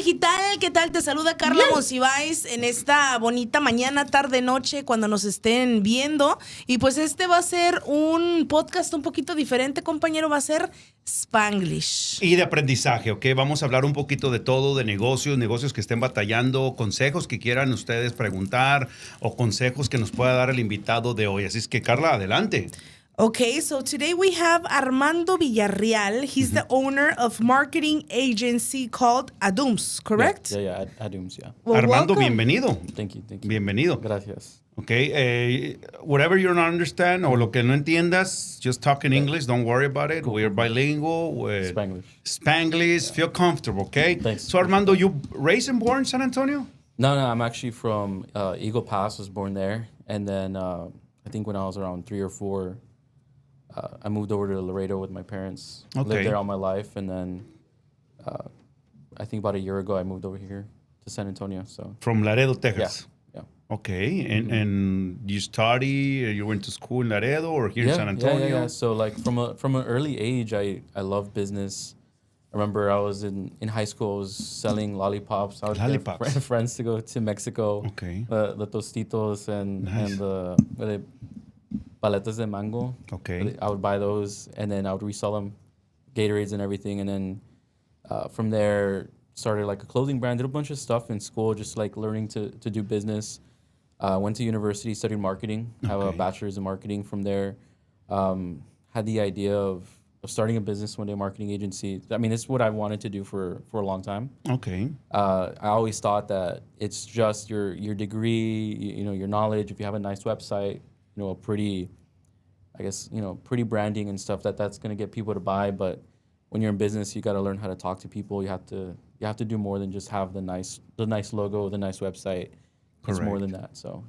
Digital, ¿qué tal? Te saluda Carla Monsiváis en esta bonita mañana, tarde, noche, cuando nos estén viendo. Y pues este va a ser un podcast un poquito diferente, compañero, va a ser Spanglish. Y de aprendizaje, ¿ok? Vamos a hablar un poquito de todo, de negocios que estén batallando, consejos que quieran ustedes preguntar o consejos que nos pueda dar el invitado de hoy. Así es que, Carla, adelante. Okay, so today we have Armando Villarreal. He's the owner of marketing agency called Adums, correct? Yeah, Adums, yeah. Well, Armando, welcome. bienvenido. Thank you. Bienvenido. Gracias. Okay, whatever you don't understand o lo que no entiendas, just talk in English. Don't worry about it. We're bilingual. Spanglish. Feel comfortable, okay? Thanks. So, Armando, you raised and born in San Antonio? No, I'm actually from Eagle Pass. Was born there, and then I think when I was around 3 or 4, I moved over to Laredo with my parents. Okay. Lived there all my life, and then I think about a year ago I moved over here to San Antonio. So From Laredo, Texas. yeah. Okay, and you went to school in Laredo or here in San Antonio? Yeah. So like from an early age, I love business. I remember I was in high school, I was selling lollipops. I would get friends to go to Mexico. Okay. The tostitos and the paletas de mango. Okay. I would buy those and then I would resell them, Gatorades and everything. And then from there, started like a clothing brand, did a bunch of stuff in school, just like learning to do business. Went to university, studied marketing, have a bachelor's in marketing from there. Had the idea of starting a business one day, marketing agency. I mean, it's what I wanted to do for a long time. Okay. I always thought that it's just your degree, your knowledge. If you have a nice website, a pretty branding and stuff, that's going to get people to buy. But when you're in business, you got to learn how to talk to people. You have to do more than just have the nice logo, the nice website. It's more than that. So,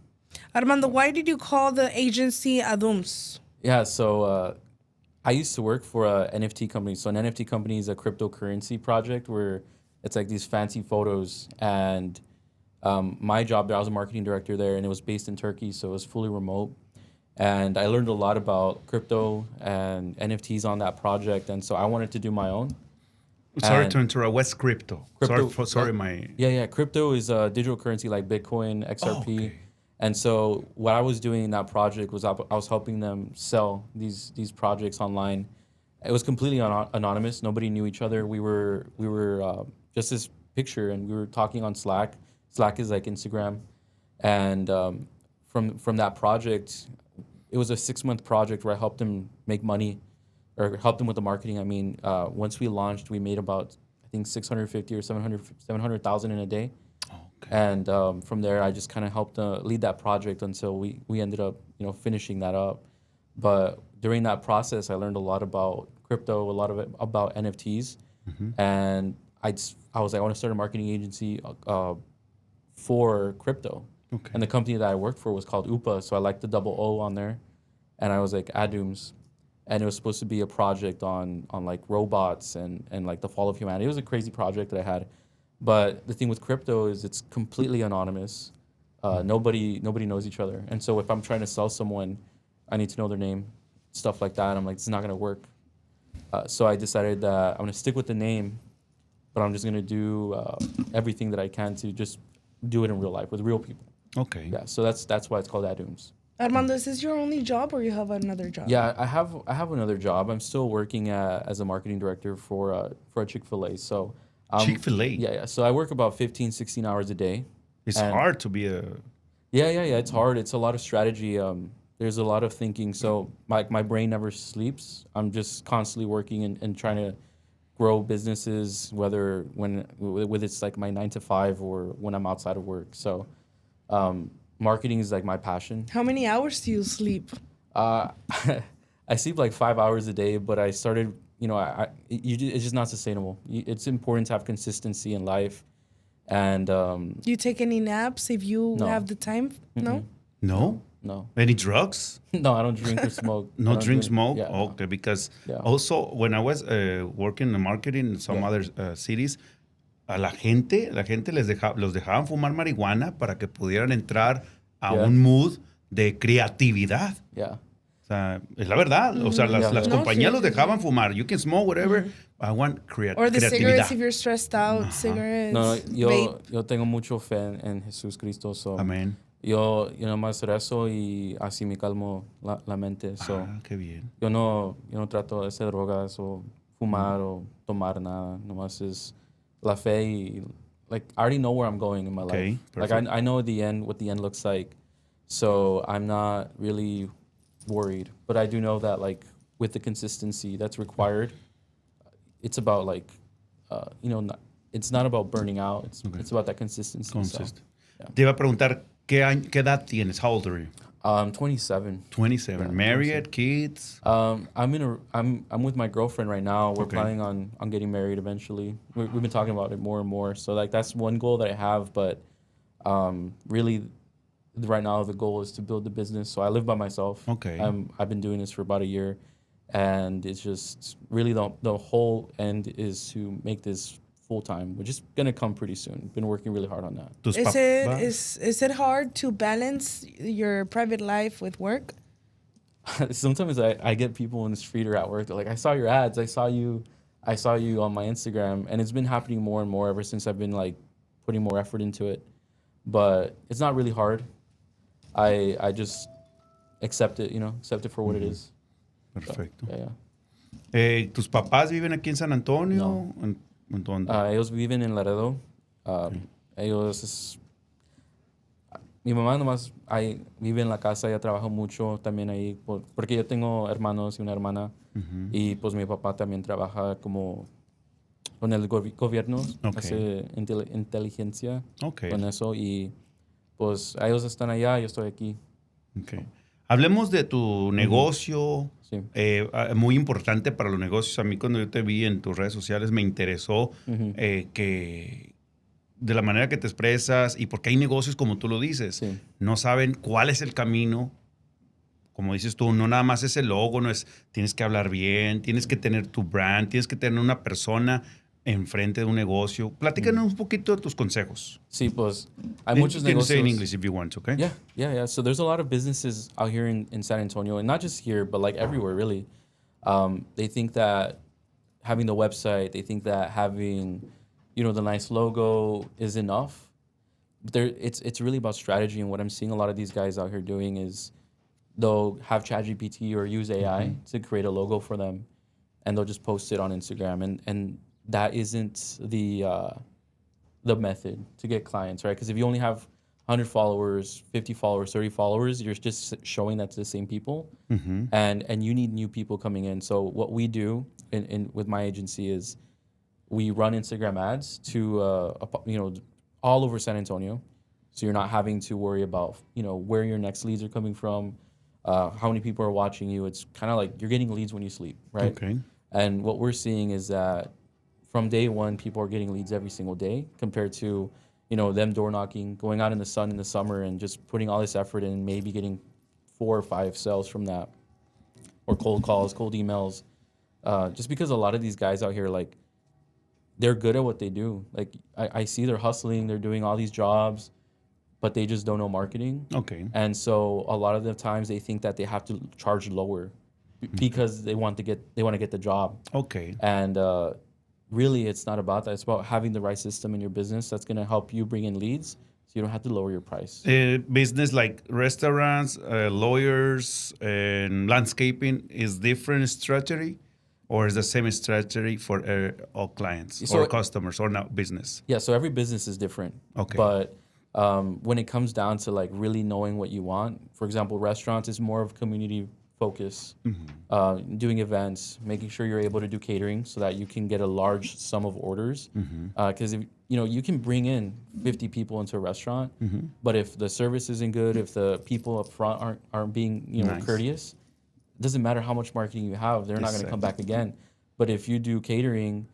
Armando, why did you call the agency Adums? Yeah, so I used to work for a NFT company. So an NFT company is a cryptocurrency project where it's like these fancy photos. And my job there, I was a marketing director there, and it was based in Turkey, so it was fully remote. And I learned a lot about crypto and NFTs on that project, and so I wanted to do my own. Sorry to interrupt. What's crypto? Yeah. Crypto is a digital currency like Bitcoin, XRP. Okay. And so what I was doing in that project was I was helping them sell these projects online. It was completely anonymous. Nobody knew each other. We were just this picture, and we were talking on Slack. Slack is like Instagram. And from that project, it was a 6-month project where I helped them make money, or helped them with the marketing. I mean, once we launched, we made about, I think, 650 or 700,000 in a day. Okay. And from there, I just kind of helped lead that project until we ended up, finishing that up. But during that process, I learned a lot about crypto, a lot of it about NFTs, and I was like, I want to start a marketing agency for crypto. Okay. And the company that I worked for was called UPA, so I liked the double O on there, and I was like Adums, and it was supposed to be a project on like robots and like the fall of humanity. It was a crazy project that I had, but the thing with crypto is it's completely anonymous. Nobody knows each other, and so if I'm trying to sell someone, I need to know their name, stuff like that. I'm like, this is not gonna work. So I decided that I'm gonna stick with the name, but I'm just gonna do everything that I can to just do it in real life with real people. Okay. Yeah, so that's why it's called Adums. Armando, is this your only job or you have another job? Yeah, I have another job. I'm still working as a marketing director for a Chick-fil-A. So Chick-fil-A? Yeah. So I work about 15, 16 hours a day. It's hard to be a... Yeah, it's hard. It's a lot of strategy. There's a lot of thinking. So my brain never sleeps. I'm just constantly working and trying to grow businesses, whether it's like my 9 to 5 or when I'm outside of work. So marketing is like my passion. How many hours do you sleep? I sleep like 5 hours a day, but I started, it's just not sustainable. It's important to have consistency in life. And do you take any naps if you have the time? Mm-mm. No? No. Any drugs? No, I don't drink or smoke. Smoke? Yeah, okay, because also when I was working in marketing in some other cities, a la gente los dejaban fumar marihuana para que pudieran entrar a un mood de creatividad. Yeah. O sea, es la verdad. O sea, las compañías los dejaban fumar. You can smoke whatever. I want Or the creatividad. cigarettes if you're stressed out, cigarettes, No, vape. yo tengo mucho fe en Jesús Cristo. So Amén. yo nomás rezo y así me calmo la mente. So Qué bien. yo no trato de hacer drogas o fumar o tomar nada. Nomás es la fe y like I already know where I'm going in my life. Perfect. Like I know what the end looks like. So I'm not really worried. But I do know that like with the consistency that's required, it's about like it's not about burning out. It's about that consistency. Consist. So, yeah. Te iba a preguntar, ¿qué edad tienes? How old are you? 27. 27. Yeah, Married, kids? I'm with my girlfriend right now. We're Okay. planning on getting married eventually. We've been talking about it more and more. So like that's one goal that I have, but really right now the goal is to build the business. So I live by myself. Okay. I've been doing this for about a year, and it's just really the whole end is to make this full time, which is gonna come pretty soon. Been working really hard on that. Is it hard to balance your private life with work? Sometimes I get people in the street or at work. They're like, I saw your ads. I saw you on my Instagram, and it's been happening more and more ever since I've been like putting more effort into it. But it's not really hard. I just accept it, accept it for what it is. Perfecto. So, yeah. ¿Tus papás viven aquí en San Antonio? No. ¿En dónde? Ellos viven en Laredo. Mi mamá nomás vive en la casa, ella trabaja mucho también ahí, porque yo tengo hermanos y una hermana, y pues mi papá también trabaja como con el gobierno, hace inteligencia con eso, y pues ellos están allá, yo estoy aquí. Okay. Hablemos de tu negocio. Sí. Muy importante para los negocios. A mí cuando yo te vi en tus redes sociales me interesó que de la manera que te expresas y porque hay negocios como tú lo dices. Sí. No saben cuál es el camino. Como dices tú, no nada más es el logo, no es, tienes que hablar bien, tienes que tener tu brand, tienes que tener una persona enfrente de un negocio. Platícanos un poquito de tus consejos. Sí, pues hay muchos negocios. You can say in English if you want, okay? Yeah. So there's a lot of businesses out here in San Antonio, and not just here, but like everywhere, really. They think that having the website, they think that having, the nice logo is enough. But it's really about strategy, and what I'm seeing a lot of these guys out here doing is they'll have ChatGPT or use AI to create a logo for them, and they'll just post it on Instagram, and that isn't the method to get clients, right? Because if you only have 100 followers, 50 followers, 30 followers, you're just showing that to the same people, and you need new people coming in. So what we do with my agency is we run Instagram ads to all over San Antonio, so you're not having to worry about where your next leads are coming from, how many people are watching you. It's kind of like you're getting leads when you sleep, right? Okay. And what we're seeing is that from day one, people are getting leads every single day compared to, them door knocking, going out in the sun in the summer and just putting all this effort in, maybe getting 4 or 5 sales from that, or cold calls, cold emails. Just because a lot of these guys out here, like, they're good at what they do. Like, I see they're hustling, they're doing all these jobs, but they just don't know marketing. Okay. And so a lot of the times they think that they have to charge lower because they want to get the job. Okay. And really, it's not about that. It's about having the right system in your business that's going to help you bring in leads, so you don't have to lower your price. Business like restaurants, lawyers, and landscaping is different strategy, or is the same strategy for all clients or customers or now business? Yeah. So every business is different. Okay. But when it comes down to like really knowing what you want, for example, restaurants is more of community focus, doing events, making sure you're able to do catering so that you can get a large sum of orders. Because if you can bring in 50 people into a restaurant, but if the service isn't good, if the people up front aren't being Nice. courteous, it doesn't matter how much marketing you have, they're not going to come back again. But if you do catering,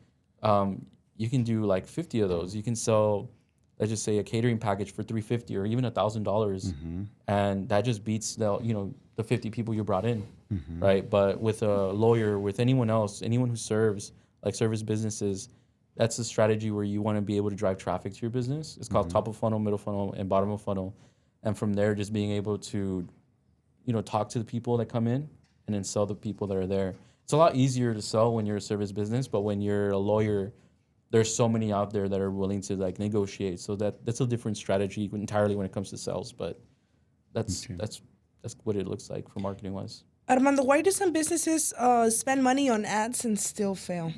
you can do like 50 of those. You can sell, let's just say, a catering package for $350 or even $1,000, and that just beats the 50 people you brought in, right? But with a lawyer, with anyone else, anyone who serves, like service businesses, that's a strategy where you want to be able to drive traffic to your business. It's called top of funnel, middle funnel, and bottom of funnel. And from there, just being able to, talk to the people that come in and then sell the people that are there. it's a lot easier to sell when you're a service business, but when you're a lawyer, there's so many out there that are willing to like negotiate. So that's a different strategy entirely when it comes to sales. But that's what it looks like for marketing wise. Armando, why do some businesses spend money on ads and still fail?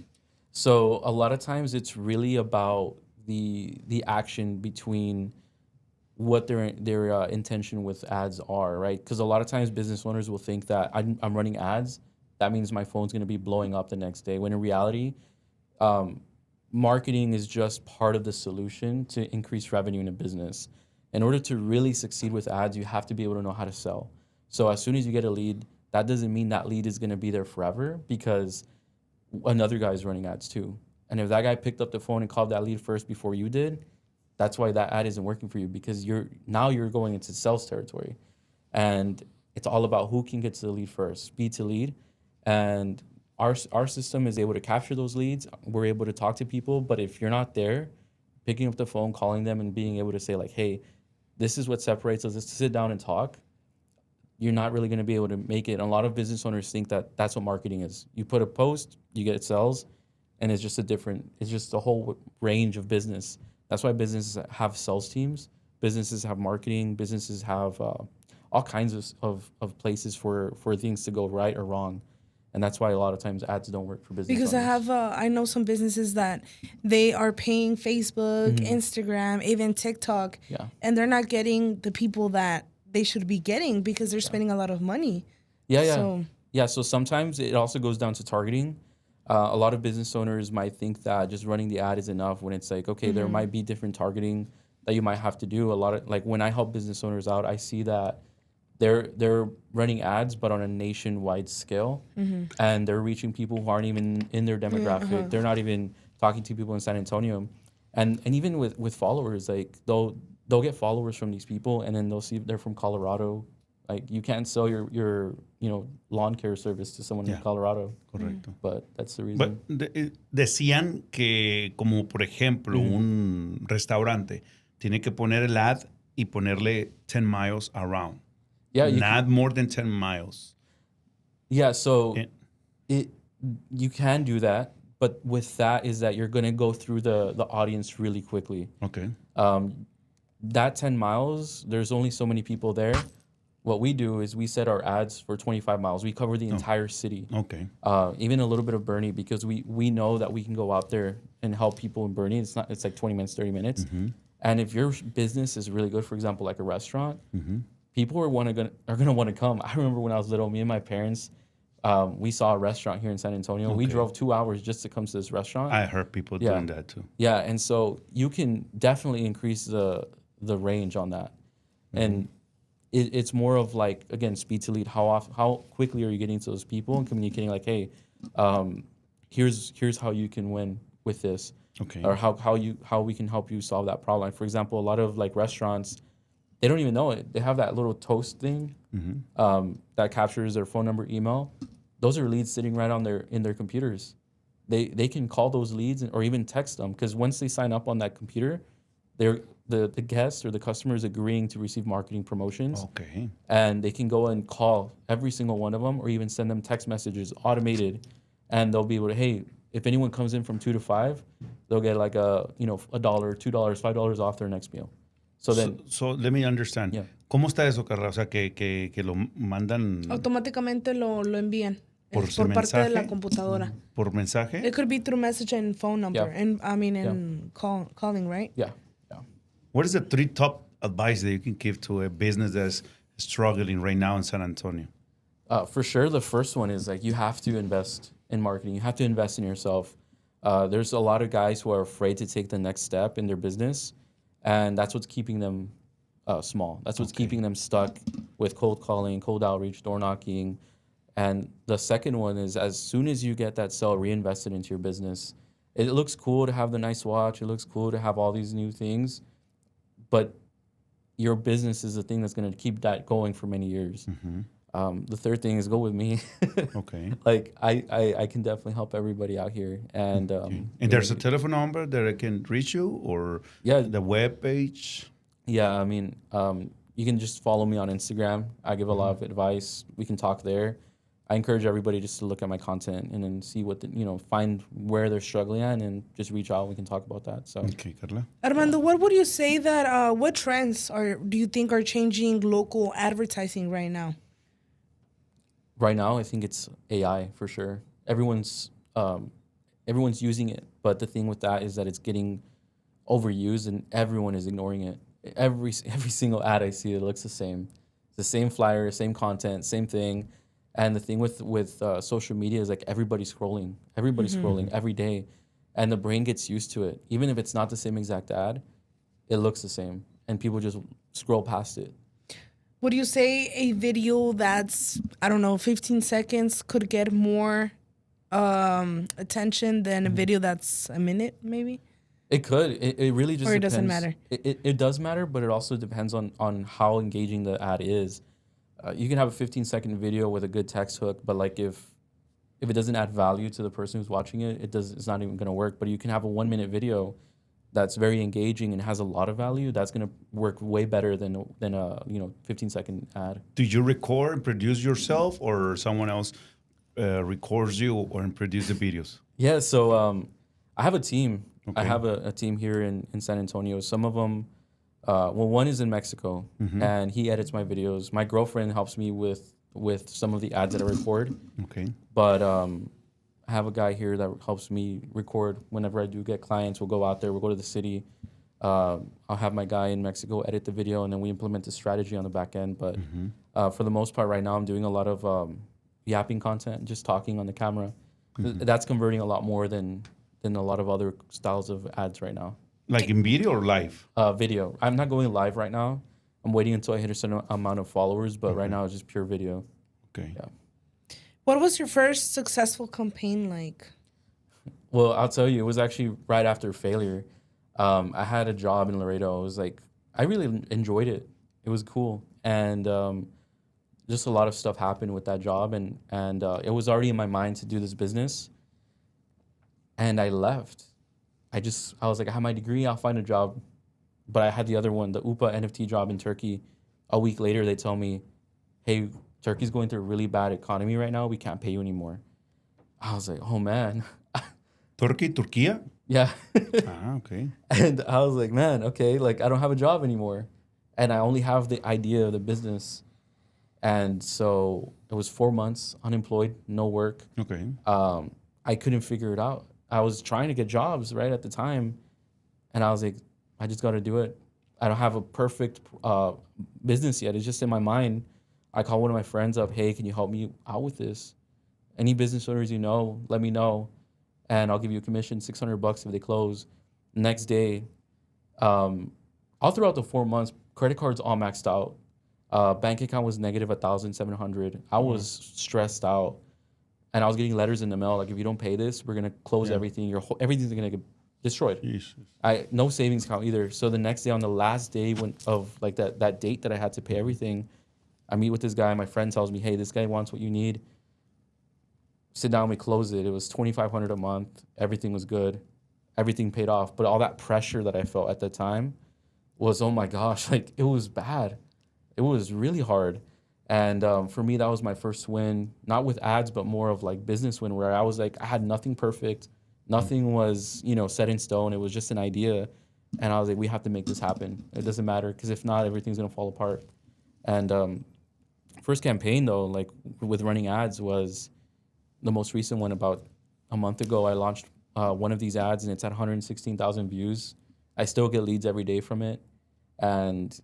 So a lot of times it's really about the action between what their intention with ads are, right? Because a lot of times business owners will think that I'm running ads, that means my phone's going to be blowing up the next day. When in reality, marketing is just part of the solution to increase revenue in a business. In order to really succeed with ads, you have to be able to know how to sell. So as soon as you get a lead, that doesn't mean that lead is going to be there forever, because another guy is running ads too. And if that guy picked up the phone and called that lead first before you did, that's why that ad isn't working for you, because you're going into sales territory. And it's all about who can get to the lead first, speed to lead. And our system is able to capture those leads. We're able to talk to people. But if you're not there, picking up the phone, calling them, and being able to say like, hey, this is what separates us, let's sit down and talk, you're not really going to be able to make it. And a lot of business owners think that that's what marketing is. You put a post, you get sales, and it's just a whole range of business. That's why businesses have sales teams, businesses have marketing, businesses have all kinds of places for things to go right or wrong. And that's why a lot of times ads don't work for business Because owners. I know some businesses that they are paying Facebook, Instagram, even TikTok, and they're not getting the people that they should be getting because they're spending a lot of money. So sometimes it also goes down to targeting. A lot of business owners might think that just running the ad is enough, when it's like, okay, there might be different targeting that you might have to do. A lot of, like, when I help business owners out, I see that they're running ads, but on a nationwide scale, and they're reaching people who aren't even in their demographic. They're not even talking to people in San Antonio, and even with followers, like they'll get followers from these people, and then they'll see they're from Colorado. Like, you can't sell your lawn care service to someone in Colorado. Correcto. But that's the reason. Decían que, como por ejemplo, un restaurante tiene que poner el ad y ponerle 10 miles around. Yeah, Not more than 10 miles. Yeah, so you can do that, but with that is that you're going to go through the audience really quickly. Okay. That 10 miles, there's only so many people there. What we do is we set our ads for 25 miles. We cover the entire city. Okay. Even a little bit of Bernie, because we know that we can go out there and help people in Bernie. It's like 20 minutes, 30 minutes. And if your business is really good, for example, like a restaurant, people are going to want to come. I remember when I was little, me and my parents, we saw a restaurant here in San Antonio. Okay. We drove 2 hours just to come to this restaurant. I heard people doing that too. Yeah, and so you can definitely increase the range on that. And it's more of like, again, speed to lead. How quickly are you getting to those people and communicating like, hey, here's how you can win with this. Okay. Or how we can help you solve that problem. Like, for example, a lot of like restaurants, they don't even know it. They have that little toast thing that captures their phone number, email. Those are leads sitting right in their computers. They can call those leads or even text them, because once they sign up on that computer, the guest or the customer is agreeing to receive marketing promotions. Okay. And they can go and call every single one of them, or even send them text messages automated, and they'll be able to, hey, if anyone comes in from 2 to 5, they'll get like $1, $2, $5 off their next meal. So let me understand. Yeah. ¿Cómo está eso, Carla? O sea, que lo mandan Automáticamente lo envían por parte mensaje, de la computadora. ¿Por mensaje? It could be through message and phone number, Yeah. and calling, right? Yeah. What is the 3 top advice that you can give to a business that's struggling right now in San Antonio? For sure, the first one is like, you have to invest in marketing. You have to invest in yourself. There's a lot of guys who are afraid to take the next step in their business, and that's what's keeping them small. That's what's keeping them stuck with cold calling, cold outreach, door knocking. And the second one is, as soon as you get that sale reinvested into your business, it looks cool to have the nice watch. It looks cool to have all these new things, but your business is the thing that's going to keep that going for many years. The third thing is go with me. Okay. Like I can definitely help everybody out here. And And there's a telephone number that I can reach you, or the web page? Yeah, I mean, you can just follow me on Instagram. I give a lot of advice. We can talk there. I encourage everybody just to look at my content and then see what find where they're struggling at, and then just reach out. We can talk about that. So, Okay, Carla. Armando, what would you say that what trends do you think are changing local advertising right now? Right now, I think it's AI for sure. Everyone's using it, but the thing with that is that it's getting overused, and everyone is ignoring it. Every single ad I see, it looks the same. It's the same flyer, same content, same thing. And the thing with social media is like everybody's scrolling every day, and the brain gets used to it. Even if it's not the same exact ad, it looks the same, and people just scroll past it. Would you say a video that's, I don't know, 15 seconds could get more attention than a video that's a minute, maybe? It could. It really just or it depends. doesn't matter? It does matter, but it also depends on how engaging the ad is. You can have a 15-second video with a good text hook, but like if it doesn't add value to the person who's watching it, it's not even going to work. But you can have a 1-minute video that's very engaging and has a lot of value. That's going to work way better than a 15-second ad. Do you record and produce yourself, or someone else records you or produce the videos? Yeah, so I have a team. Okay. I have a team here in San Antonio. Some of them, one is in Mexico, and he edits my videos. My girlfriend helps me with some of the ads that I record. Okay. But I have a guy here that helps me record whenever I do get clients. We'll go out there. We'll go to the city. I'll have my guy in Mexico edit the video, and then we implement the strategy on the back end. But for the most part right now, I'm doing a lot of yapping content, just talking on the camera. That's converting a lot more than a lot of other styles of ads right now. Like in video or live? Video. I'm not going live right now. I'm waiting until I hit a certain amount of followers, but right now it's just pure video. Okay. Yeah. What was your first successful campaign like? Well, I'll tell you, it was actually right after failure. I had a job in Laredo. It was like, I really enjoyed it. It was cool. And just a lot of stuff happened with that job. And it was already in my mind to do this business. And I left. I was like, I have my degree, I'll find a job. But I had the other one, the UPA NFT job in Turkey. A week later, they tell me, hey, Turkey's going through a really bad economy right now. We can't pay you anymore. I was like, oh, man. Turkey? Yeah. Okay. And I was like, man, okay, like I don't have a job anymore. And I only have the idea of the business. And so it was 4 months unemployed, no work. Okay. I couldn't figure it out. I was trying to get jobs right at the time. And I was like, I just got to do it. I don't have a perfect business yet. It's just in my mind. I call one of my friends up, hey, can you help me out with this? Any business owners you know, let me know. And I'll give you a commission, $600 if they close. Next day, all throughout the 4 months, credit cards all maxed out. Bank account was negative $1,700. I was stressed out. And I was getting letters in the mail, like, if you don't pay this, we're going to close everything. Everything's going to get destroyed. Jesus. No savings account either. So the next day, on the last day of like that date that I had to pay everything, I meet with this guy. My friend tells me, hey, this guy wants what you need. Sit down, we close it. It was $2,500 a month. Everything was good. Everything paid off. But all that pressure that I felt at the time was, oh my gosh, like it was bad. It was really hard. And for me, that was my first win, not with ads, but more of like business win, where I was like, I had nothing perfect. Nothing was, set in stone. It was just an idea. And I was like, we have to make this happen. It doesn't matter, because if not, everything's going to fall apart. And first campaign, though, like with running ads, was the most recent one. About a month ago, I launched one of these ads, and it's at 116,000 views. I still get leads every day from it. And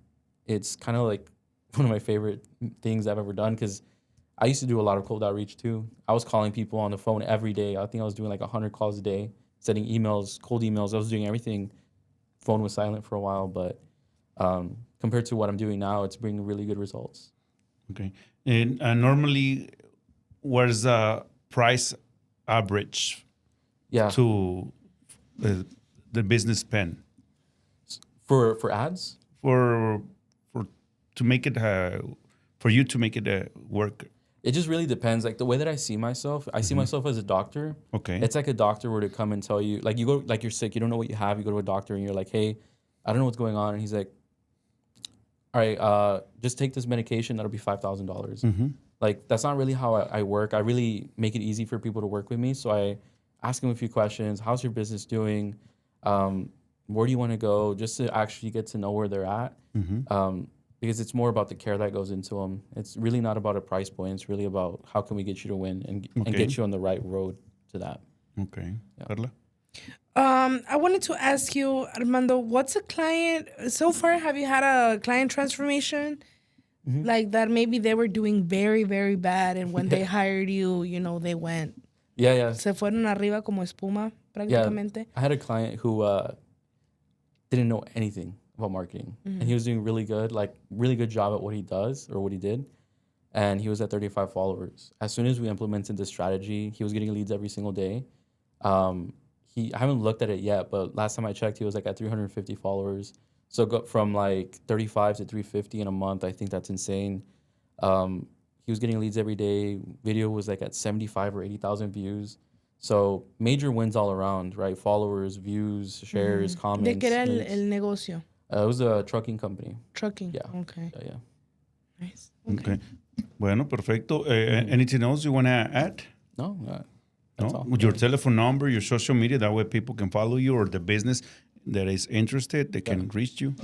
it's kind of like one of my favorite things I've ever done, because I used to do a lot of cold outreach too. I was calling people on the phone every day. I think I was doing like 100 calls a day, sending emails, cold emails. I was doing everything. Phone was silent for a while, but compared to what I'm doing now, it's bringing really good results. Okay. And normally, where's the price average to the business spend? For ads? To make it for you to make it work. It just really depends. Like the way that I see myself, I see myself as a doctor. Okay. It's like a doctor were to come and tell you, like you go, like you're sick, you don't know what you have, you go to a doctor and you're like, hey, I don't know what's going on. And he's like, all right, just take this medication, that'll be $5,000. Like, that's not really how I work. I really make it easy for people to work with me. So I ask them a few questions. How's your business doing? Where do you want to go? Just to actually get to know where they're at. Because it's more about the care that goes into them. It's really not about a price point. It's really about how can we get you to win and get you on the right road to that. Okay. Carla? I wanted to ask you, Armando, what's a client, so far, have you had a client transformation? Like that maybe they were doing very, very bad, and when they hired you, you know, they went. Se fueron arriba como espuma, prácticamente. I had a client who didn't know anything about marketing. And he was doing really good job at what he does or what he did. And he was at 35 followers. As soon as we implemented this strategy, he was getting leads every single day. I haven't looked at it yet, but last time I checked, he was like at 350 followers. So go from like 35 to 350 in a month. I think that's insane. He was getting leads every day. Video was like at 75 or 80,000 views. So major wins all around, right? Followers, views, shares, comments. ¿De qué era el negocio? It was a trucking company. Trucking. Yeah. Okay. Yeah. Nice. Okay. Bueno, perfecto. Anything else you want to add? No, that's all. Your telephone number, your social media, that way people can follow you, or the business that is interested, they can reach you.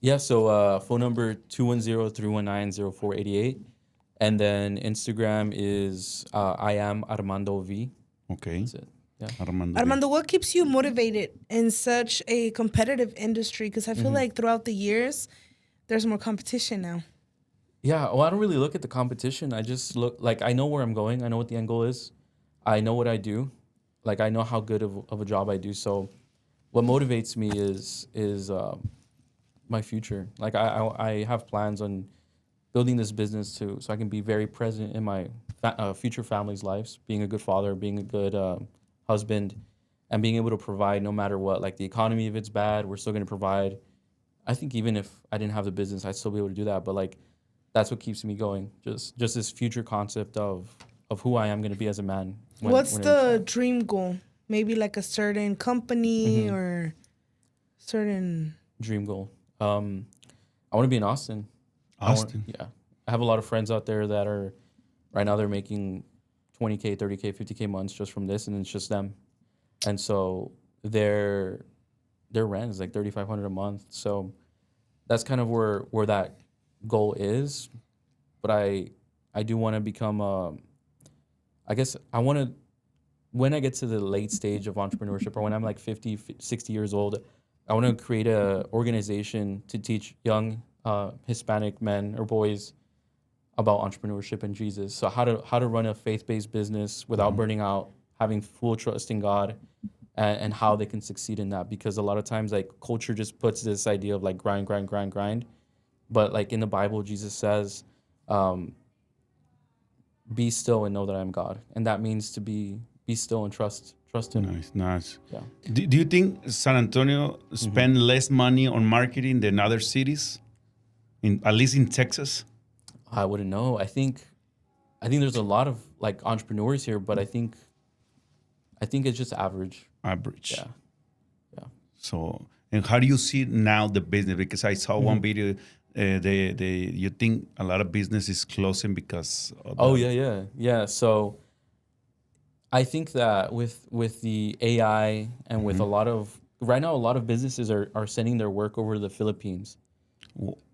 Yeah, so phone number 210-319-0488. And then Instagram is I am Armando V. Okay. That's it. Yeah. Armando, what keeps you motivated in such a competitive industry? Because I feel like throughout the years, there's more competition now. Yeah, well, I don't really look at the competition. I just look, like, I know where I'm going. I know what the end goal is. I know what I do. Like, I know how good of a job I do. So what motivates me is my future. Like, I have plans on building this business so I can be very present in my future family's lives, being a good father, being a good husband, and being able to provide no matter what. Like, the economy, if it's bad, we're still going to provide. I think even if I didn't have the business, I'd still be able to do that. But, like, that's what keeps me going. Just this future concept of who I am going to be as a man. What's the dream goal? Maybe like a certain company or certain... Dream goal. I want to be in Austin. Austin? Yeah. I have a lot of friends out there that are, right now they're making $20K, $30K, $50K months just from this, and it's just them. And so their rent is like $3,500 a month. So that's kind of where that goal is. But I do want to become I guess I want to, when I get to the late stage of entrepreneurship, or when I'm like 50, 60 years old, I want to create a organization to teach young Hispanic men or boys about entrepreneurship and Jesus. So how to run a faith-based business without burning out, having full trust in God, and how they can succeed in that. Because a lot of times, like, culture just puts this idea of like grind. But like in the Bible, Jesus says, be still and know that I'm God. And that means to be still and trust him. Nice. Yeah. Do you think San Antonio spend less money on marketing than other cities? At least in Texas? I wouldn't know. I think there's a lot of like entrepreneurs here, but I think it's just average. Average. Yeah. So, and how do you see now the business? Because I saw one video, you think a lot of business is closing because of yeah. So I think that with the AI and with right now a lot of businesses are sending their work over to the Philippines.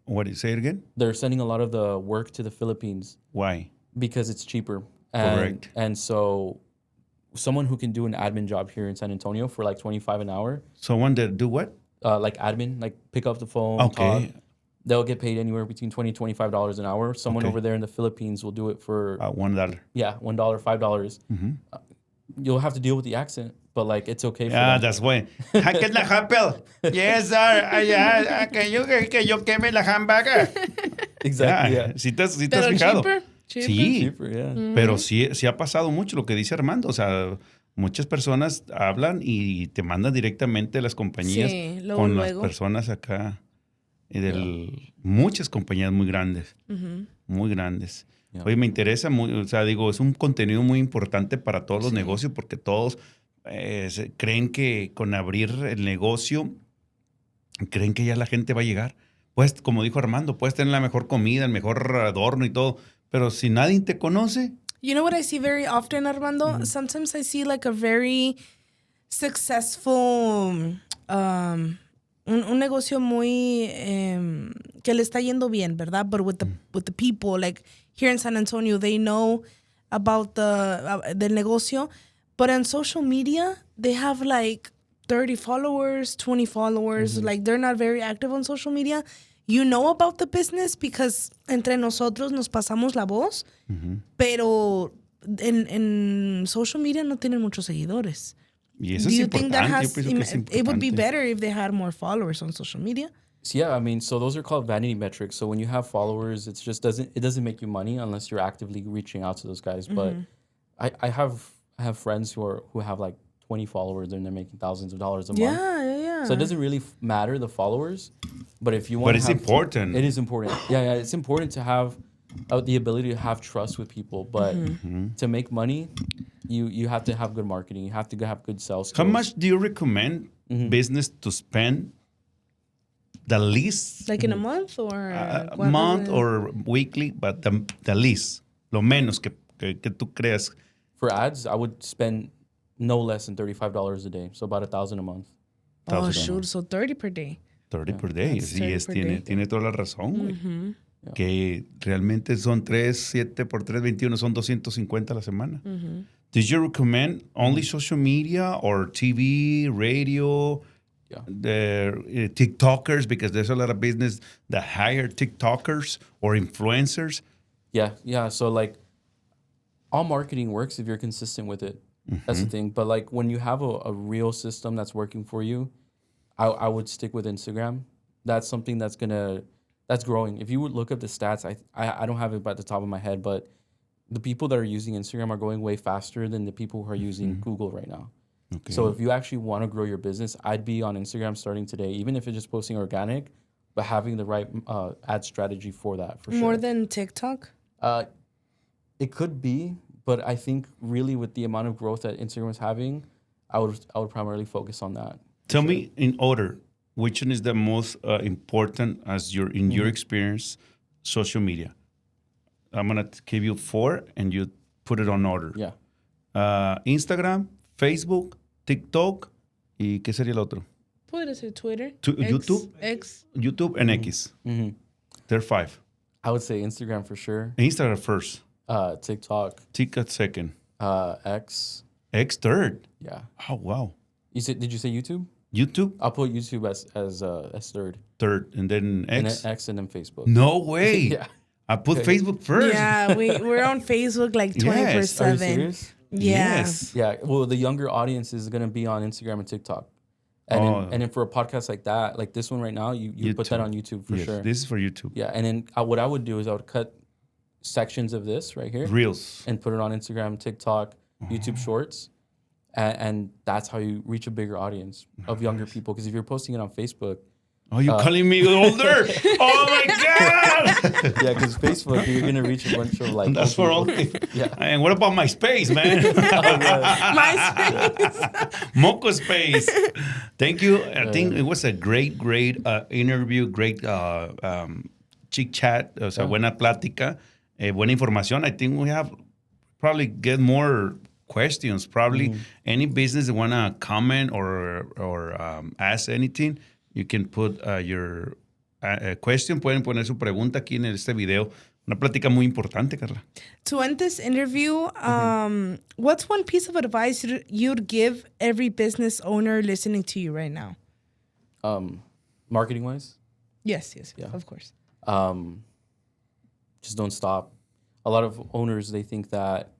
What did you say it again? They're sending a lot of the work to the Philippines. Why? Because it's cheaper. Correct. And so someone who can do an admin job here in San Antonio for like $25 an hour. Someone that do what? Like admin, like pick up the phone, okay. talk. They'll get paid anywhere between $20 to $25 an hour. Someone over there in the Philippines will do it for $1. Yeah, $1, $5. You'll have to deal with the accent, but like it's okay for them. That's why. How can I help you? Yes, sir. Can you queme la hamburger? Exactly. Yeah. ¿Sí te has Pero fijado? cheaper. Sí. Cheaper, yeah. Pero sí ha pasado mucho lo que dice Armando. O sea, muchas personas hablan y te mandan directamente a las compañías con las personas acá. Muchas compañías muy grandes. Muy grandes. Yeah. Oye, me interesa, o sea, digo, es un contenido muy importante para todos los negocios porque todos creen que con abrir el negocio, creen que ya la gente va a llegar. Pues, como dijo Armando, puedes tener la mejor comida, el mejor adorno y todo, Pero si nadie te conoce, You know what I see very often, Armando? Sometimes I see like a very successful, un negocio muy, que le está yendo bien, ¿verdad? But with the people, like here in San Antonio, they know about the negocio. But on social media, they have like 30 followers, 20 followers. Like they're not very active on social media. You know about the business because entre nosotros nos pasamos la voz, pero en social media no tienen muchos seguidores. y eso Do es you think that importante. Yo pienso que es it would be importante. better if they had more followers on social media? So yeah, I mean, so those are called vanity metrics. So when you have followers, it doesn't make you money unless you're actively reaching out to those guys. But I have friends who have like 20 followers and they're making thousands of dollars a month. Yeah. So it doesn't really matter the followers, but if you want, But it's important. It is important. Yeah, it's important to have the ability to have trust with people. But to make money, you have to have good marketing. You have to have good sales skills. How much do you recommend business to spend the least? Like in a month or A what month was it? or weekly, but the least. Lo menos que tú creas. For ads, I would spend no less than $35 a day. So about $1,000 a month. Oh, 1,000 shoot. So 30 per day. 30 per day. That's Sí, 30 per day. tiene toda la razón, güey. Que realmente son 3, 7 por 3, 21, son 250 a la semana. Did you recommend only social media or TV, radio, Yeah. the TikTokers? Because there's a lot of business that hire TikTokers or influencers. Yeah. So like all marketing works if you're consistent with it. That's the thing. But like when you have a real system that's working for you, I would stick with Instagram. That's something that's growing. If you would look up the stats, I don't have it at the top of my head, but the people that are using Instagram are going way faster than the people who are using Google right now. Okay. So if you actually want to grow your business, I'd be on Instagram starting today, even if it's just posting organic, but having the right ad strategy for that, for sure. More than TikTok? It could be, but I think really with the amount of growth that Instagram is having, I would primarily focus on that. Tell me in order, which one is the most important as in your experience, social media? I'm going to give you 4 and you put it on order. Yeah. Instagram, Facebook, TikTok, ¿y qué sería el otro? Puede ser Twitter. YouTube? X. YouTube and X. There are 5. I would say Instagram for sure. Instagram first. TikTok. TikTok second. X. X third. Yeah. Oh, wow. Did you say YouTube? YouTube I'll put YouTube as third. third. And then X? And then X and then Facebook. No way. Yeah. I put Facebook first. Yeah, we're on Facebook like 24/7. Yes. Are you serious? Yeah. Yes. Yeah. Well, the younger audience is going to be on Instagram and TikTok. And then for a podcast like that, like this one right now, you put that on YouTube for Yes, sure. this is for YouTube. Yeah. And then what I would do is I would cut sections of this right here Reels. and put it on Instagram, TikTok, YouTube Shorts. And that's how you reach a bigger audience of younger people. Because if you're posting it on Facebook, Oh, you're calling me older? Oh my God! yeah, because Facebook, you're gonna reach a bunch of like. That's for old old people. people. Yeah. And what about my space, man? MySpace. Moco space. Thank you. I think it was a great interview, great chit chat, o sea, buena plática, buena información. I think we have probably get more questions. Probably any business that want to comment or ask anything, you can put your question. Pueden poner su pregunta aquí en este video. Una plática muy importante, Carla. To end this interview, what's one piece of advice you'd give every business owner listening to you right now? Marketing wise, Yes, Yeah. of course. just don't stop. A lot of owners, they think that,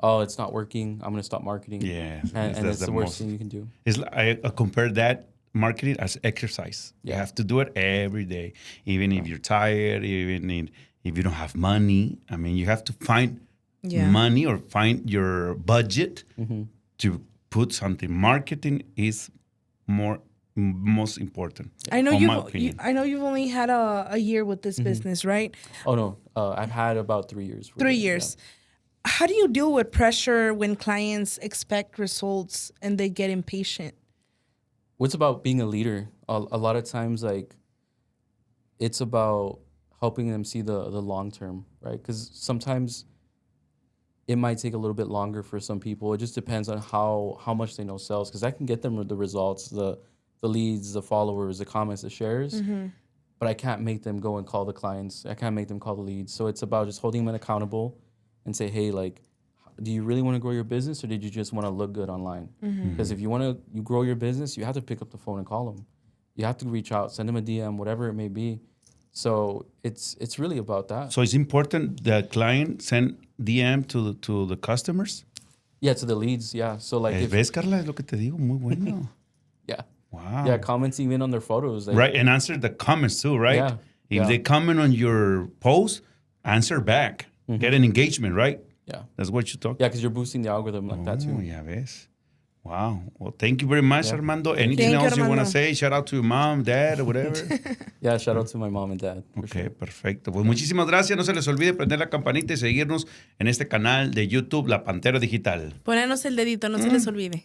oh, it's not working, I'm gonna stop marketing. Yeah, and that's it's the worst most- thing you can do. It's like, I compare that marketing as exercise. You Yeah. have to do it every day, even if you're tired, even if you don't have money. I mean, you have to find money or find your budget to put something. Marketing is most important. I know in my opinion. I know you've only had a year with this business, right? Oh no, I've had about 3 years. 3 years. How do you deal with pressure when clients expect results and they get impatient? What's about being a leader? A lot of times, like, it's about helping them see the long term, right? Because sometimes it might take a little bit longer for some people. It just depends on how much they know sales. Because I can get them the results, the leads, the followers, the comments, the shares, but I can't make them go and call the clients. I can't make them call the leads. So it's about just holding them accountable and say, hey, like, do you really want to grow your business, or did you just want to look good online? Because if you want to grow your business, you have to pick up the phone and call them. You have to reach out, send them a DM, whatever it may be. So it's really about that. So it's important that client send DM to the customers? Yeah, to the leads, yeah. So like ¿Ves, Carla? Es lo que te digo. Muy bueno. Yeah. Wow. Yeah, commenting in on their photos. Like, Right, and answer the comments too, right? Yeah. If they comment on your post, answer back. Get an engagement, right? Yeah. That's what you talk. Yeah, because you're boosting the algorithm like that too. Ya ves. Wow. Well, thank you very much, Yeah. Armando. Anything Thank you, else you want to Armando. say? Shout out to your mom, dad, or whatever. Yeah, shout out to my mom and dad. for Ok, sure. perfecto. Pues muchísimas gracias. No se les olvide prender la campanita y seguirnos en este canal de YouTube, La Pantera Digital. Ponernos el dedito, no se les olvide.